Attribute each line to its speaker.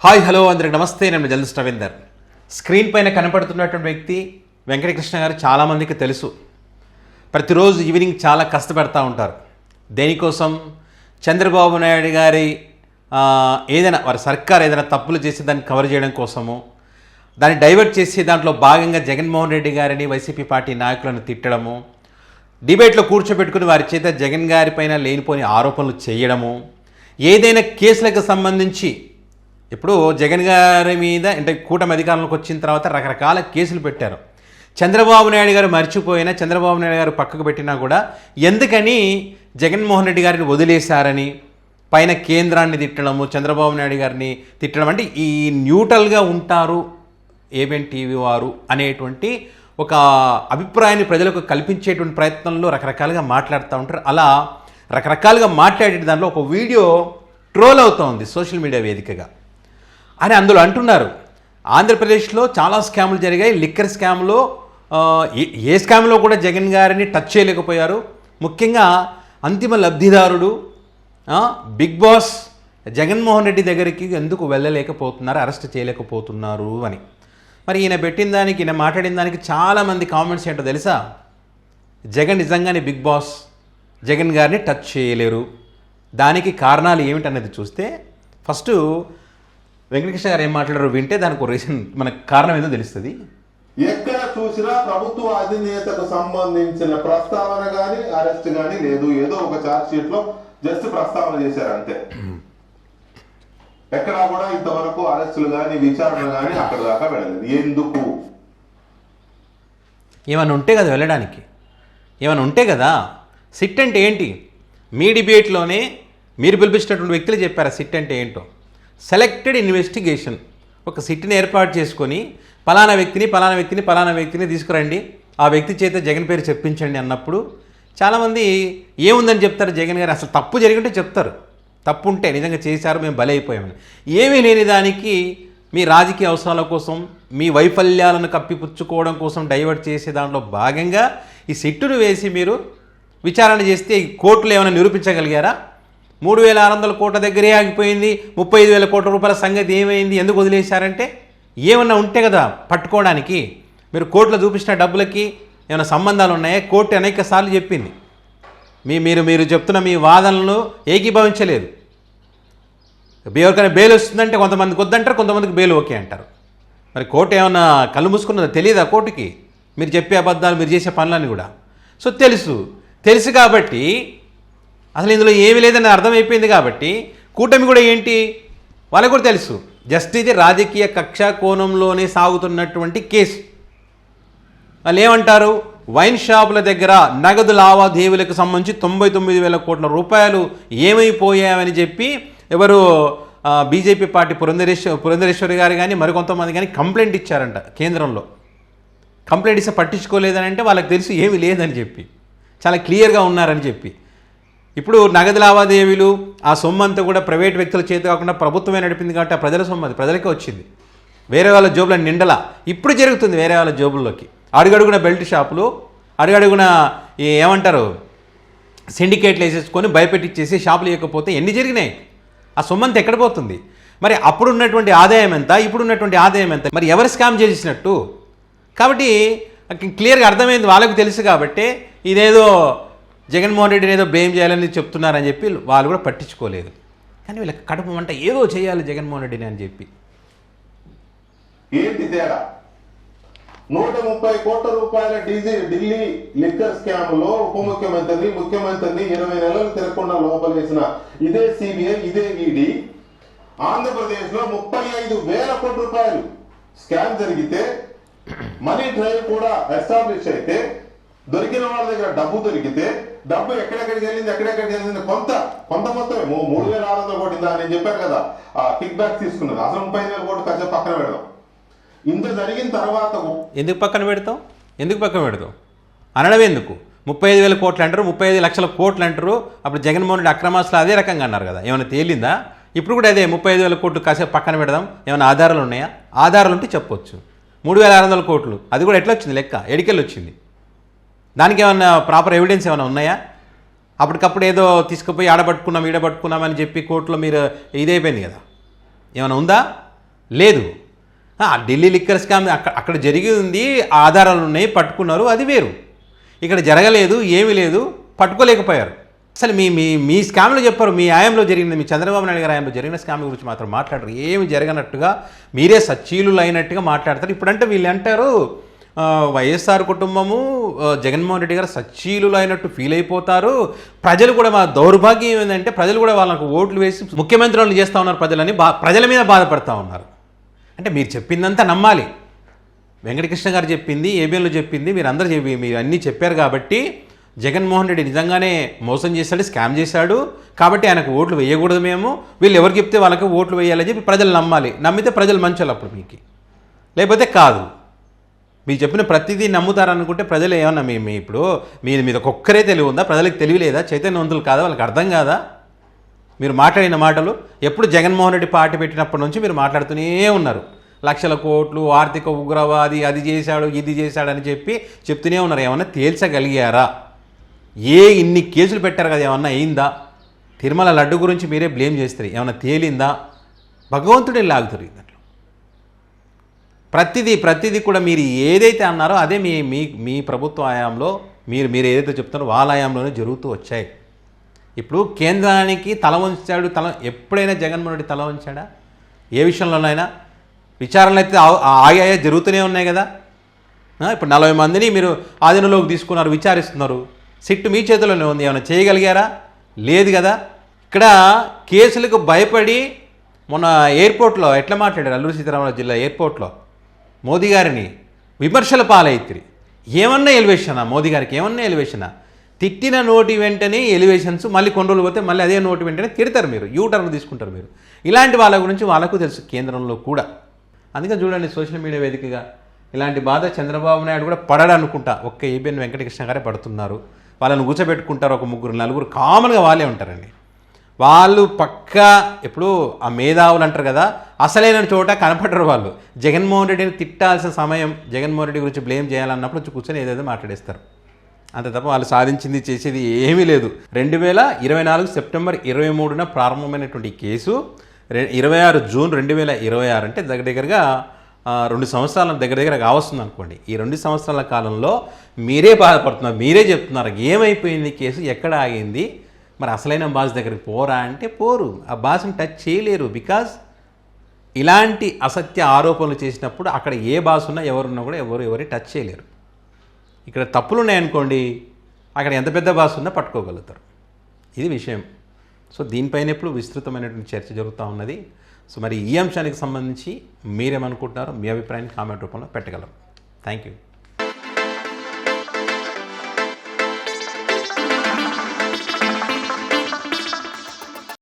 Speaker 1: Hi hello అందరికి నమస్తే. నేను జర్నలిస్ట్ రవీందర్. స్క్రీన్ పైన కనపడుతున్నటువంటి వ్యక్తి వెంకటకృష్ణ గారు చాలామందికి తెలుసు. ప్రతిరోజు ఈవినింగ్ చాలా కష్టపడతా ఉంటారు. దేనికోసం? చంద్రబాబు నాయుడు గారి ఏదైనా వారి సర్కార్ ఏదైనా తప్పులు చేసి దాన్ని కవర్ చేయడం కోసము, దాన్ని డైవర్ట్ చేసి దాంట్లో భాగంగా జగన్మోహన్ రెడ్డి గారిని వైసీపీ పార్టీ నాయకులను తిట్టడము, డిబేట్లో కూర్చోబెట్టుకుని వారి చేత జగన్ గారి పైన లేనిపోని ఆరోపణలు చేయడము, ఏదైనా కేసులకు సంబంధించి ఇప్పుడు జగన్ గారి మీద అంటే కూటమి అధికారంలోకి వచ్చిన తర్వాత రకరకాల కేసులు పెట్టారు. చంద్రబాబు నాయుడు గారు మర్చిపోయినా, చంద్రబాబు నాయుడు గారు పక్కకు పెట్టినా కూడా ఎందుకని జగన్మోహన్ రెడ్డి గారిని వదిలేశారని పైన కేంద్రాన్ని తిట్టడము, చంద్రబాబు నాయుడు గారిని తిట్టడం, అంటే ఈ న్యూట్రల్గా ఉంటారు ఏబిఎన్ టీవీ వారు అనేటువంటి ఒక అభిప్రాయాన్ని ప్రజలకు కల్పించేటువంటి ప్రయత్నంలో రకరకాలుగా మాట్లాడుతూ ఉంటారు. అలా రకరకాలుగా మాట్లాడే దాంట్లో ఒక వీడియో ట్రోల్ అవుతూ ఉంది సోషల్ మీడియా వేదికగా. అని అందులో అంటున్నారు, ఆంధ్రప్రదేశ్లో చాలా స్కాములు జరిగాయి. లిక్కర్ స్కామ్లో ఏ స్కామ్లో కూడా జగన్ గారిని టచ్ చేయలేకపోయారు. ముఖ్యంగా అంతిమ లబ్ధిదారుడు బిగ్ బాస్ జగన్మోహన్ రెడ్డి దగ్గరికి ఎందుకు వెళ్ళలేకపోతున్నారు, అరెస్ట్ చేయలేకపోతున్నారు అని. మరి ఈయన పెట్టిన దానికి, ఈయన మాట్లాడిన దానికి చాలామంది కామెంట్స్ ఏంటో తెలుసా? జగన్ నిజంగానే బిగ్ బాస్ జగన్ గారిని టచ్ చేయలేరు. దానికి కారణాలు ఏమిటనేది చూస్తే ఫస్ట్ వెంకటకృష్ణ గారు ఏం మాట్లాడారో వింటే దానికి రీజన్, మనకు కారణం ఏదో తెలుస్తుంది.
Speaker 2: ఎక్కడ చూసినా ప్రభుత్వ అధినేతకు సంబంధించిన ప్రస్తావన కానీ అరెస్ట్ కానీ లేదు. ఏదో ఒక ఛార్జ్ షీట్ లో జస్ట్ ప్రస్తావన చేశారు అంతే. ఎక్కడా కూడా ఇంతవరకు అరెస్టులు కానీ విచారణ కానీ అక్కడ దాకా వెళ్ళలేదు. ఎందుకు?
Speaker 1: ఏమైనా ఉంటే కదా వెళ్ళడానికి, ఏమైనా ఉంటే కదా. సిట్ అంటే ఏంటి? మీ డిబేట్లోనే మీరు పిలిపించినటువంటి వ్యక్తులు చెప్పారు సిట్ అంటే ఏంటో. Selected investigation. ఒక సిట్ని ఏర్పాటు చేసుకొని పలానా వ్యక్తిని తీసుకురండి, ఆ వ్యక్తి చేత జగన్ పేరు చెప్పించండి అన్నప్పుడు చాలామంది ఏముందని చెప్తారు? జగన్ గారు అసలు తప్పు జరిగింటే చెప్తారు, తప్పు ఉంటే నిజంగా చేశారు, మేము బలైపోయామని. ఏమీ లేని దానికి మీ రాజకీయ అవసరాల కోసం, మీ వైఫల్యాలను కప్పిపుచ్చుకోవడం కోసం డైవర్ట్ చేసే దాంట్లో భాగంగా ఈ సిట్టును వేసి మీరు విచారణ చేస్తే ఈ కోర్టులో ఏమైనా నిరూపించగలిగారా? 3,600 కోట్ల దగ్గరే ఆగిపోయింది, 35,000 కోట్ల రూపాయల సంగతి ఏమైంది, ఎందుకు వదిలేశారంటే ఏమన్నా ఉంటే కదా పట్టుకోవడానికి. మీరు కోర్టులో చూపించిన డబ్బులకి ఏమైనా సంబంధాలు ఉన్నాయా? కోర్టు అనేక సార్లు చెప్పింది. మీరు చెప్తున్న మీ వాదనలను ఏకీభవించలేదు. ఎవరికైనా బెయిల్ వస్తుందంటే కొంతమందికి వద్దంటారు, కొంతమందికి బెయిల్ ఓకే అంటారు. మరి కోర్టు ఏమన్నా కళ్ళు మూసుకున్నదో తెలియదా కోర్టుకి? మీరు చెప్పే అబద్ధాలు, మీరు చేసే పనులన్నీ కూడా. సో తెలుసు కాబట్టి అసలు ఇందులో ఏమీ లేదని అర్థమైపోయింది కాబట్టి కూటమి కూడా ఏంటి వాళ్ళకు కూడా తెలుసు. జస్ట్ ఇది రాజకీయ కక్ష కోణంలోనే సాగుతున్నటువంటి కేసు. వాళ్ళు ఏమంటారు? వైన్ షాపుల దగ్గర నగదు లావాదేవీలకు సంబంధించి 99,000 కోట్ల రూపాయలు ఏమైపోయాయని చెప్పి ఎవరు బీజేపీ పార్టీ పురంధరేశ్వరి గారు కానీ మరికొంతమంది కానీ కంప్లైంట్ ఇచ్చారంట కేంద్రంలో. కంప్లైంట్ ఇస్తే పట్టించుకోలేదని అంటే వాళ్ళకి తెలుసు ఏమీ లేదని చెప్పి, చాలా క్లియర్గా ఉన్నారని చెప్పి. ఇప్పుడు నగదు లావాదేవీలు ఆ సొమ్ము అంతా కూడా ప్రైవేట్ వ్యక్తుల చేతి కాకుండా ప్రభుత్వమే నడిపింది కాబట్టి ఆ ప్రజల సొమ్ము అది ప్రజలకే వచ్చింది. వేరే వాళ్ళ జోబుల నిండలా ఇప్పుడు జరుగుతుంది. వేరే వాళ్ళ జోబుల్లోకి అడుగడుగున బెల్ట్ షాపులు, అడుగడుగున ఏమంటారు సిండికేట్లు వేసేసుకొని భయపెట్టించేసి షాపులు ఇవ్వకపోతే ఎన్ని జరిగినాయి? ఆ సొమ్ము అంతా ఎక్కడ పోతుంది? మరి అప్పుడున్నటువంటి ఆదాయం ఎంత, ఇప్పుడున్నటువంటి ఆదాయం ఎంత? మరి ఎవరు స్కామ్ చేసినట్టు? కాబట్టి క్లియర్గా అర్థమైంది, వాళ్ళకు తెలుసు. కాబట్టి ఇదేదో జగన్మోహన్ రెడ్డిని ఏదో బ్లేమ్ చేయాలని చెప్తున్నారని చెప్పి వాళ్ళు కూడా పట్టించుకోలేదు. కానీ వీళ్ళకి కడుపు మంట ఏదో చేయాలి జగన్మోహన్ రెడ్డిని అని చెప్పి.
Speaker 2: ఏంటి తేడా? 130 కోట్ల రూపాయల ఢిల్లీ లిక్కర్ స్కామ్ లో ఉప ముఖ్యమంత్రిని 20 నెలలు తిరగకుండా లోపలేసిన ఇదే సిబిఐ, ఇదే ఈడీ ఆంధ్రప్రదేశ్ లో 35,000 కోట్ల రూపాయలు స్కామ్ జరిగితే, మనీ ట్రయల్ కూడా ఎస్టాబ్లిష్ అయితే, దొరికిన వాళ్ళ దగ్గర డబ్బు దొరికితే, డబ్బు ఎక్కడెక్కడికి వెళ్ళింది కొంత మొత్తమే 3,600 కోట్లు. నేను చెప్పాను కదా కిక్ బ్యాక్ తీసుకున్నది. అసలు 35,000 కోట్లు ఖర్చు పక్కన పెడదాం. ఇంత జరిగిన తర్వాత
Speaker 1: ఎందుకు పక్కన పెడతాం అనడం ఎందుకు? 35,000 కోట్లు అంటారు, 35 లక్షల కోట్లు అంటారు. అప్పుడు జగన్మోహన్ రెడ్డి అక్రమాస్తులు అదే రకంగా అన్నారు కదా. ఏమైనా తేలిందా? ఇప్పుడు కూడా అదే 35,000 కోట్లు కాసేపు పక్కన పెడదాం. ఏమైనా ఆధారాలు ఉన్నాయా? ఆధారాలు ఉంటే చెప్పొచ్చు. 3,600 కోట్లు అది కూడా ఎట్లా వచ్చింది లెక్క? ఎడికెళ్ళి వచ్చింది? దానికి ఏమన్నా ప్రాపర్ ఎవిడెన్స్ ఏమైనా ఉన్నాయా? అప్పటికప్పుడు ఏదో తీసుకుపోయి ఆడబట్టుకున్నాం ఈడబట్టుకున్నామని చెప్పి కోర్టులో మీరు ఇదైపోయింది కదా. ఏమైనా ఉందా? లేదు. ఢిల్లీ లిక్కర్ స్కామ్ అక్కడ జరిగింది, ఆధారాలు ఉన్నాయి, పట్టుకున్నారు, అది వేరు. ఇక్కడ జరగలేదు, ఏమీ లేదు, పట్టుకోలేకపోయారు. అసలు మీ మీ మీ స్కామ్లో చెప్పారు, మీ ఆయంలో జరిగింది, మీ చంద్రబాబు నాయుడు గారి ఆయంలో జరిగిన స్కామ్ గురించి మాత్రం మాట్లాడరు. ఏమి జరగనట్టుగా మీరే సచ్చీలులు అయినట్టుగా మాట్లాడతారు. ఇప్పుడంటే వీళ్ళు అంటారు వైఎస్ఆర్ కుటుంబము జగన్మోహన్ రెడ్డి గారు సచ్చీలులు అయినట్టు ఫీల్ అయిపోతారు. ప్రజలు కూడా మా దౌర్భాగ్యం ఏంటంటే ప్రజలు కూడా వాళ్ళకు ఓట్లు వేసి ముఖ్యమంత్రులను చేస్తూ ఉన్నారు ప్రజలని ప్రజల మీద బాధపడతా ఉన్నారు. అంటే మీరు చెప్పిందంతా నమ్మాలి. వెంకటకృష్ణ గారు చెప్పింది, ఏబిఎన్లో చెప్పింది, మీరు అన్నీ చెప్పారు కాబట్టి జగన్మోహన్ రెడ్డి నిజంగానే మోసం చేశాడు, స్కామ్ చేశాడు కాబట్టి ఆయనకు ఓట్లు వేయకూడదు, మేము వీళ్ళు ఎవరు చెప్తే వాళ్ళకి ఓట్లు వేయాలని చెప్పి ప్రజలు నమ్మాలి. నమ్మితే ప్రజలు మంచోళ్ళు అప్పుడు మీకు, లేకపోతే కాదు. మీరు చెప్పిన ప్రతిదీ నమ్ముతారనుకుంటే ప్రజలు ఏమన్నా మీ ఇప్పుడు మీద ఒక్కరే తెలివి ఉందా? ప్రజలకు తెలివి లేదా? చైతన్యవంతులు కాదా? వాళ్ళకి అర్థం కాదా? మీరు మాట్లాడిన మాటలు ఎప్పుడు జగన్మోహన్ రెడ్డి పార్టీ పెట్టినప్పటి నుంచి మీరు మాట్లాడుతూనే ఉన్నారు. లక్షల కోట్లు, ఆర్థిక ఉగ్రవాది, అది చేశాడు, ఇది చేశాడు అని చెప్తూనే ఉన్నారు. ఏమన్నా తేల్చగలిగారా? ఇన్ని కేసులు పెట్టారు కదా, ఏమన్నా అయిందా? తిరుమల లడ్డు గురించి మీరే బ్లేమ్ చేస్తారు, ఏమన్నా తేలిందా? భగవంతుడే లాగుతారు దాంట్లో. ప్రతిదీ కూడా మీరు ఏదైతే అన్నారో అదే మీ ప్రభుత్వ హయాంలో మీరు ఏదైతే చెప్తారో వాళ్ళ హయాంలోనే జరుగుతూ వచ్చాయి. ఇప్పుడు కేంద్రానికి తల వంచాడు, ఎప్పుడైనా జగన్మోహన్ రెడ్డి తల వంచాడా? ఏ విషయంలోనైనా? విచారణలు అయితే ఆగాయా, జరుగుతూనే ఉన్నాయి కదా. ఇప్పుడు 40 మందిని మీరు ఆధీనంలోకి తీసుకున్నారు, విచారిస్తున్నారు. సిట్టు మీ చేతిలోనే ఉంది, ఏమైనా చేయగలిగారా? లేదు కదా. ఇక్కడ కేసులకు భయపడి మొన్న ఎయిర్పోర్ట్లో ఎట్లా మాట్లాడారు, అల్లూరు సీతారామరాజు జిల్లా ఎయిర్పోర్ట్లో మోదీ గారిని విమర్శల పాలైతిరి. ఏమన్నా ఎలివేషనా? మోదీ గారికి ఏమన్నా ఎలివేషనా? తిట్టిన నోటి వెంటనే ఎలివేషన్స్, మళ్ళీ కొన్ని రోజులు పోతే మళ్ళీ అదే నోటి వెంటనే తిడతారు, మీరు యూటర్న్ తీసుకుంటారు. మీరు ఇలాంటి వాళ్ళ గురించి వాళ్ళకు తెలుసు కేంద్రంలో కూడా. అందుకని చూడండి, సోషల్ మీడియా వేదికగా ఇలాంటి బాధ చంద్రబాబు నాయుడు కూడా పడడు అనుకుంటా. ఒక్క ఏబిఎన్ వెంకటకృష్ణ గారే పడుతున్నారు. వాళ్ళని కూర్చోబెట్టుకుంటారు, ఒక 3-4 కామన్గా వాళ్ళే ఉంటారండి. వాళ్ళు పక్కా ఎప్పుడు ఆ మేధావులు అంటారు కదా, అసలైన చోట కనపడరు వాళ్ళు. జగన్మోహన్ రెడ్డిని తిట్టాల్సిన సమయం, జగన్మోహన్ రెడ్డి గురించి బ్లేమ్ చేయాలన్నప్పుడు కూర్చొని ఏదేదో మాట్లాడేస్తారు. అంతే తప్ప వాళ్ళు సాధించింది చేసేది ఏమీ లేదు. 2024 సెప్టెంబర్ 23న ప్రారంభమైనటువంటి కేసు 26 జూన్ 2026 అంటే దగ్గరగా 2 సంవత్సరాల దగ్గర కావస్తుంది అనుకోండి. ఈ 2 సంవత్సరాల కాలంలో మీరే బాధపడుతున్నారు, మీరే చెప్తున్నారు ఏమైపోయింది కేసు, ఎక్కడ ఆగింది, మరి అసలైన బాస్ దగ్గరికి పోరా అంటే పోరు, ఆ బాస్ని టచ్ చేయలేరు. బికాజ్ ఇలాంటి అసత్య ఆరోపణలు చేసినప్పుడు అక్కడ ఏ బాస్ ఉన్నా ఎవరున్నా కూడా ఎవరు టచ్ చేయలేరు. ఇక్కడ తప్పులు ఉన్నాయనుకోండి, అక్కడ ఎంత పెద్ద బాస్ ఉన్నా పట్టుకోగలుగుతారు. ఇది విషయం. సో దీనిపైన ఎప్పుడు విస్తృతమైనటువంటి చర్చ జరుగుతూ ఉన్నది. సో మరి ఈ అంశానికి సంబంధించి మీరేమనుకుంటున్నారో మీ అభిప్రాయాన్ని కామెంట్ రూపంలో పెట్టగలరు. Thank you.